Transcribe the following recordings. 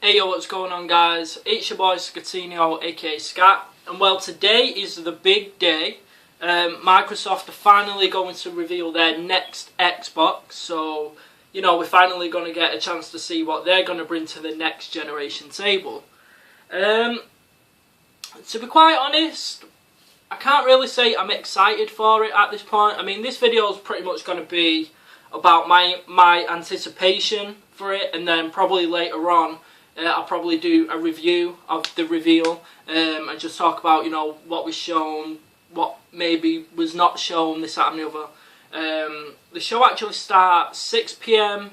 Hey yo, what's going on guys? It's your boy Scatino, aka Scat, and well, today is the big day. Microsoft are finally going to reveal their next Xbox, so you know we're finally going to get a chance to see what they're going to bring to the next generation table. To be quite honest, I can't really say I'm excited for it at this point. I mean, this video is pretty much going to be about my anticipation for it, and then probably later on I'll probably do a review of the reveal and just talk about, you know, what was shown, what maybe was not shown, this, that and the other. The show actually starts 6 PM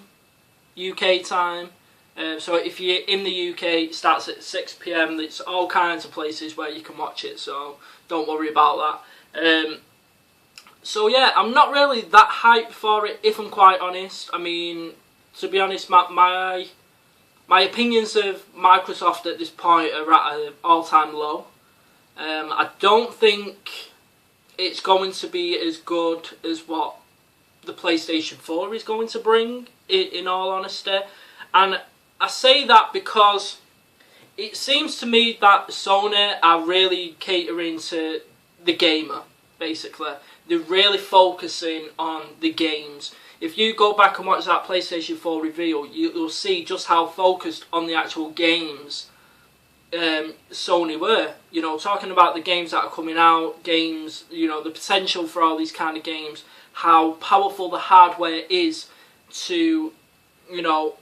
UK time, so if you're in the UK it starts at 6 PM. There's all kinds of places where you can watch it, so don't worry about that. So yeah, I'm not really that hyped for it, if I'm quite honest. I mean, to be honest, my opinions of Microsoft at this point are at an all-time low. I don't think it's going to be as good as what the PlayStation 4 is going to bring, in all honesty. And I say that because it seems to me that Sony are really catering to the gamer, basically. They're really focusing on the games. If you go back and watch that PlayStation 4 reveal, you'll see just how focused on the actual games Sony were. You know, talking about the games that are coming out, games, you know, the potential for all these kind of games, how powerful the hardware is to, you know,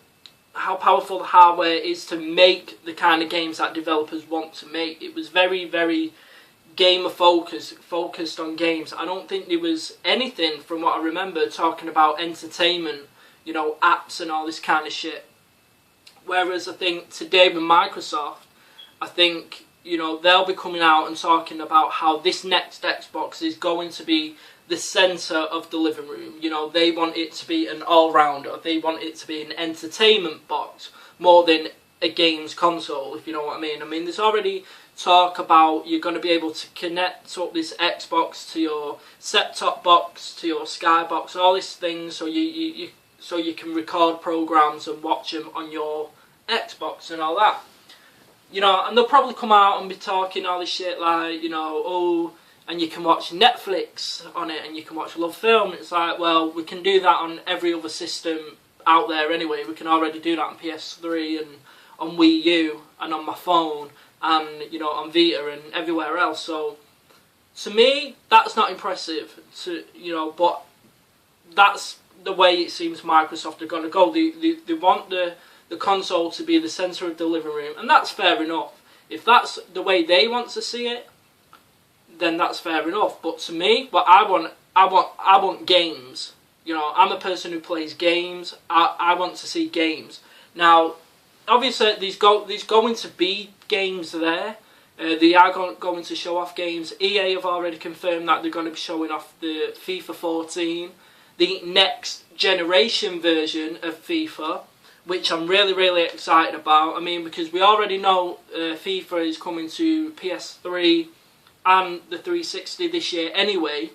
how powerful the hardware is to make the kind of games that developers want to make. It was very, very gamer focused on games. I don't think there was anything, from what I remember, talking about entertainment, you know, apps and all this kind of shit. Whereas I think today with Microsoft, I think, you know, they'll be coming out and talking about how this next Xbox is going to be the centre of the living room. You know, they want it to be an all-rounder. They want it to be an entertainment box more than a games console, if you know what I mean. I mean, there's already talk about you're going to be able to connect up this Xbox to your set-top box, to your Skybox, all these things, so you can record programs and watch them on your Xbox and all that. You know, and they'll probably come out and be talking all this shit like, you know, oh, and you can watch Netflix on it, and you can watch Love Film. It's like, well, we can do that on every other system out there anyway. We can already do that on PS3 and on Wii U and on my phone, and, you know, on Vita and everywhere else. So to me, that's not impressive, you know, but that's the way it seems Microsoft are going to go. They want the console to be the centre of the living room, and that's fair enough. If that's the way they want to see it, then that's fair enough. But to me, what I want games. You know, I'm a person who plays games. I want to see games. Now, obviously, there's going to be games there. They are going to show off games. EA have already confirmed that they're going to be showing off the FIFA 14, the next generation version of FIFA, which I'm really, really excited about. I mean, because we already know FIFA is coming to PS3 and the 360 this year anyway.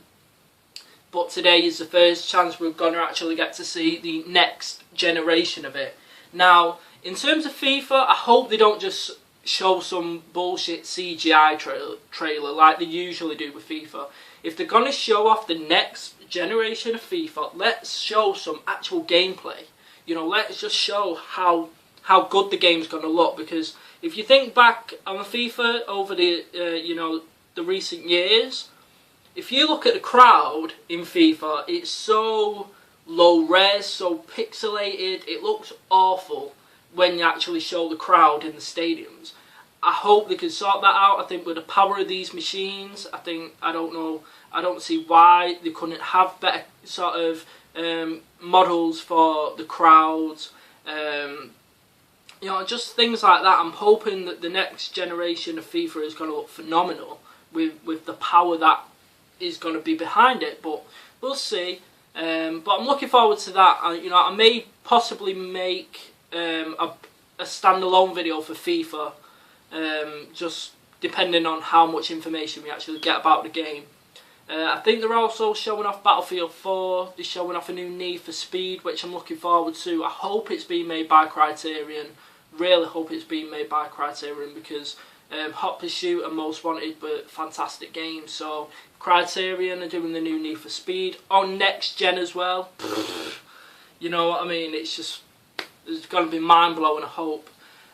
But today is the first chance we're going to actually get to see the next generation of it. Now, in terms of FIFA, I hope they don't just show some bullshit CGI trailer like they usually do with FIFA. If they're going to show off the next generation of FIFA, let's show some actual gameplay. You know, let's just show how good the game's going to look. Because if you think back on FIFA over the you know, the recent years, if you look at the crowd in FIFA, it's so low res, so pixelated, it looks awful when you actually show the crowd in the stadiums. I hope they can sort that out. I think with the power of these machines, I don't see why they couldn't have better sort of models for the crowds. You know, just things like that. I'm hoping that the next generation of FIFA is going to look phenomenal with the power that is going to be behind it, but we'll see. But I'm looking forward to that. You know, I may possibly make a standalone video for FIFA, just depending on how much information we actually get about the game. I think they're also showing off Battlefield 4, they're showing off a new Need for Speed, which I'm looking forward to. I hope it's being made by Criterion, really hope it's being made by Criterion, because Hot Pursuit and Most Wanted were fantastic games. So Criterion are doing the new Need for Speed on next gen as well. You know what I mean? It's going to be mind blowing, I hope.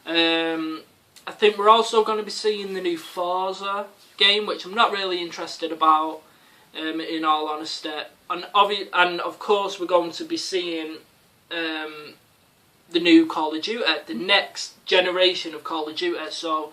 I think we're also going to be seeing the new Forza game, which I'm not really interested about, in all honesty. And of course we're going to be seeing the new Call of Duty, the next generation of Call of Duty. So,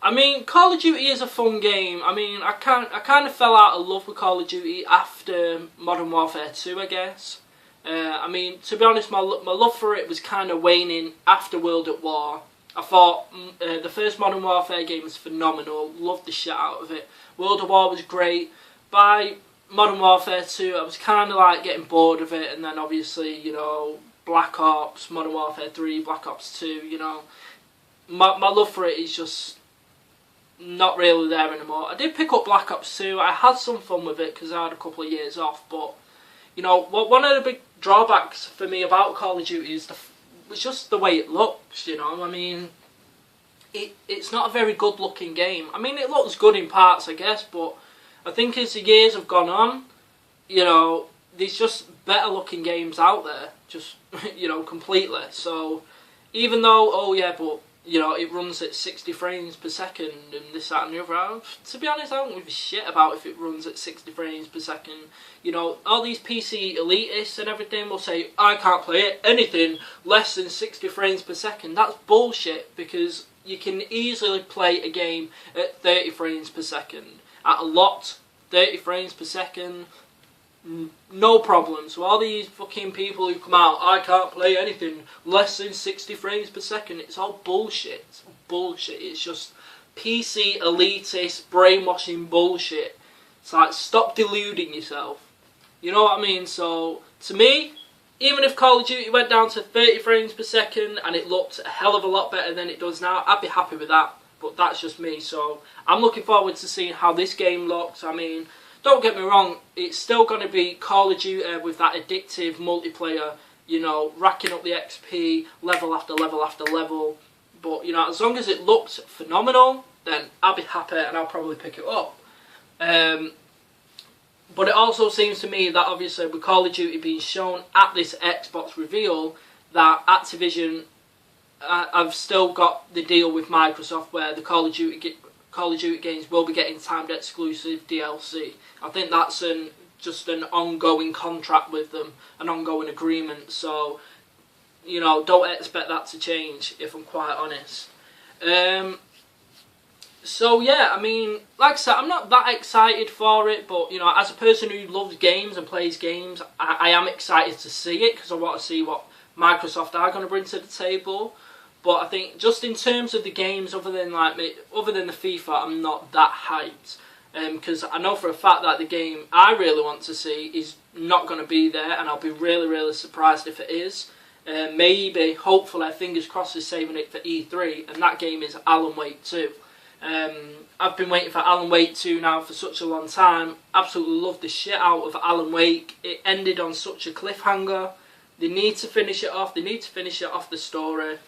I mean, Call of Duty is a fun game. I mean, I kind of fell out of love with Call of Duty after Modern Warfare 2, I guess. I mean, to be honest, my love for it was kind of waning after World at War. I thought the first Modern Warfare game was phenomenal, loved the shit out of it. World at War was great. By Modern Warfare 2, I was kind of like getting bored of it, and then obviously, you know, Black Ops, Modern Warfare 3, Black Ops 2, you know. My love for it is just not really there anymore. I did pick up Black Ops 2, I had some fun with it because I had a couple of years off, but, you know, one of the big drawbacks for me about Call of Duty is it's just the way it looks, you know. I mean, it's not a very good looking game. I mean, it looks good in parts, I guess, but I think as the years have gone on, you know, there's just better looking games out there, just, you know, completely. So, even though, oh yeah, but, you know, it runs at 60 frames per second and this, that and the other, to be honest, I don't give a shit about if it runs at 60 frames per second. You know, all these PC elitists and everything will say, I can't play anything less than 60 frames per second. That's bullshit, because you can easily play a game at 30 frames per second. At a lot, 30 frames per second, no problem. So all these fucking people who come out, I can't play anything less than 60 frames per second, it's all bullshit. It's bullshit. It's just PC elitist brainwashing bullshit. It's like, stop deluding yourself. You know what I mean? So, to me, even if Call of Duty went down to 30 frames per second and it looked a hell of a lot better than it does now, I'd be happy with that. But that's just me. So, I'm looking forward to seeing how this game looks. I mean, don't get me wrong, it's still going to be Call of Duty with that addictive multiplayer, you know, racking up the XP, level after level after level. But, you know, as long as it looks phenomenal, then I'll be happy and I'll probably pick it up. But it also seems to me that obviously with Call of Duty being shown at this Xbox reveal, that Activision have still got the deal with Microsoft where the Call of Duty games will be getting timed exclusive DLC. I think that's just an ongoing contract with them, an ongoing agreement. So, you know, don't expect that to change, if I'm quite honest. So yeah, I mean, like I said, I'm not that excited for it, but, you know, as a person who loves games and plays games, I am excited to see it, because I want to see what Microsoft are going to bring to the table. But I think just in terms of the games, other than the FIFA, I'm not that hyped. Because I know for a fact that the game I really want to see is not going to be there, and I'll be really, really surprised if it is. Maybe, hopefully, fingers crossed, is saving it for E3, and that game is Alan Wake 2. I've been waiting for Alan Wake 2 now for such a long time. Absolutely love the shit out of Alan Wake. It ended on such a cliffhanger. They need to finish it off. They need to finish it off the story.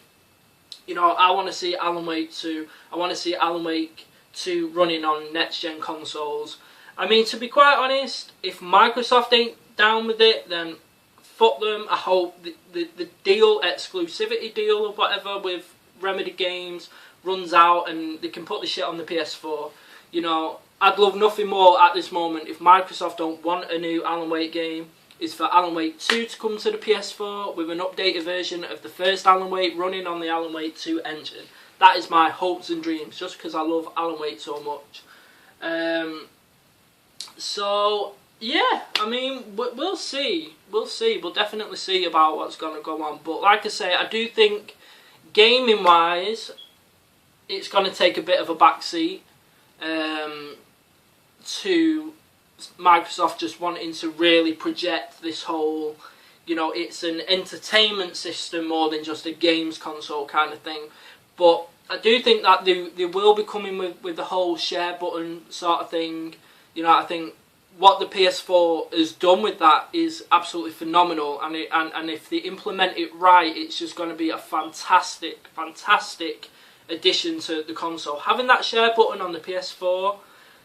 You know, I want to see Alan Wake 2. I want to see Alan Wake 2 running on next-gen consoles. I mean, to be quite honest, if Microsoft ain't down with it, then fuck them. I hope the deal, exclusivity deal or whatever with Remedy Games runs out and they can put the shit on the PS4. You know, I'd love nothing more at this moment if Microsoft don't want a new Alan Wake game, is for Alan Wake 2 to come to the PS4 with an updated version of the first Alan Wake running on the Alan Wake 2 engine. That is my hopes and dreams, just because I love Alan Wake so much. So, yeah, I mean, we'll see. We'll see. We'll definitely see about what's going to go on. But like I say, I do think, gaming-wise, it's going to take a bit of a backseat to Microsoft just wanting to really project this whole, you know, it's an entertainment system more than just a games console kind of thing. But I do think that they will be coming with the whole share button sort of thing. You know, I think what the PS4 has done with that is absolutely phenomenal, and if they implement it right, it's just going to be a fantastic addition to the console. Having that share button on the PS4,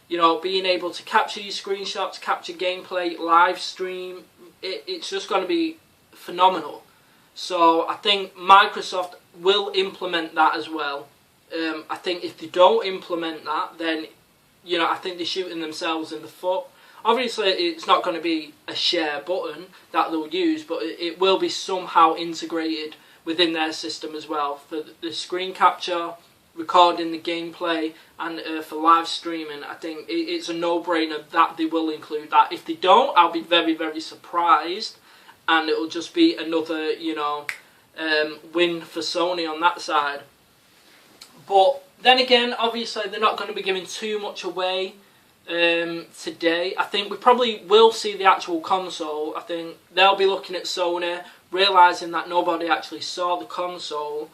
you know, being able to capture your screenshots, capture gameplay, live stream, it's just going to be phenomenal. So I think Microsoft will implement that as well. I think if they don't implement that, then, you know, I think they're shooting themselves in the foot. Obviously, it's not going to be a share button that they'll use, but it will be somehow integrated within their system as well, for the screen capture, recording the gameplay, and for live streaming. I think it's a no-brainer that they will include that. If they don't, I'll be very, very surprised, and it'll just be another, you know, win for Sony on that side. But then again, obviously, they're not going to be giving too much away today. I think we probably will see the actual console. I think they'll be looking at Sony, realising that nobody actually saw the console.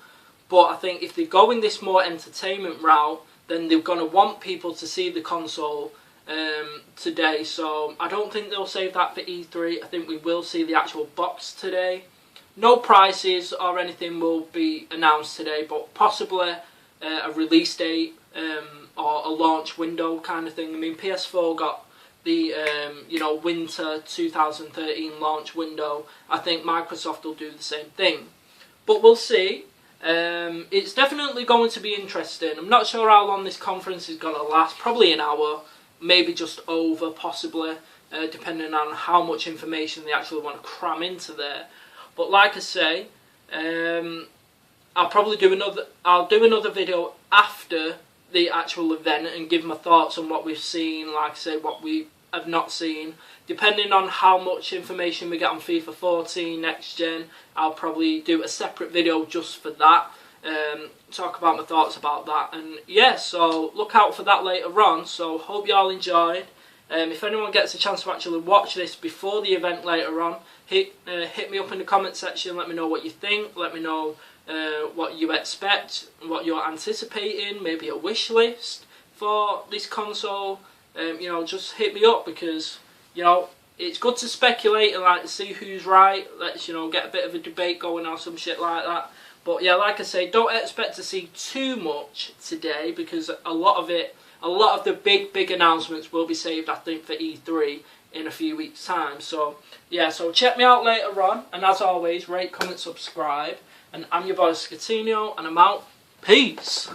But I think if they go in this more entertainment route, then they're going to want people to see the console today. So I don't think they'll save that for E3. I think we will see the actual box today. No prices or anything will be announced today, but possibly a release date or a launch window kind of thing. I mean, PS4 got the you know, winter 2013 launch window. I think Microsoft will do the same thing, but we'll see. It's definitely going to be interesting. I'm not sure how long this conference is going to last. Probably an hour, maybe just over, possibly, depending on how much information they actually want to cram into there. But like I say, I'll probably do another video after the actual event and give my thoughts on what we've seen, like I say, what we have not seen. Depending on how much information we get on FIFA 14 Next Gen, I'll probably do a separate video just for that, talk about my thoughts about that. And yeah, so look out for that later on. So hope you all enjoyed. If anyone gets a chance to actually watch this before the event later on, hit me up in the comment section, let me know what you think, let me know what you expect, what you're anticipating, maybe a wish list for this console. You know, just hit me up, because, you know, it's good to speculate and like to see who's right. Let's, you know, get a bit of a debate going on, some shit like that. But yeah, like I say, don't expect to see too much today, because a lot of the big announcements will be saved, I think, for E3 in a few weeks' time. So yeah, so check me out later on, and as always, rate, comment, subscribe. And I'm your boy Scatino, and I'm out. Peace.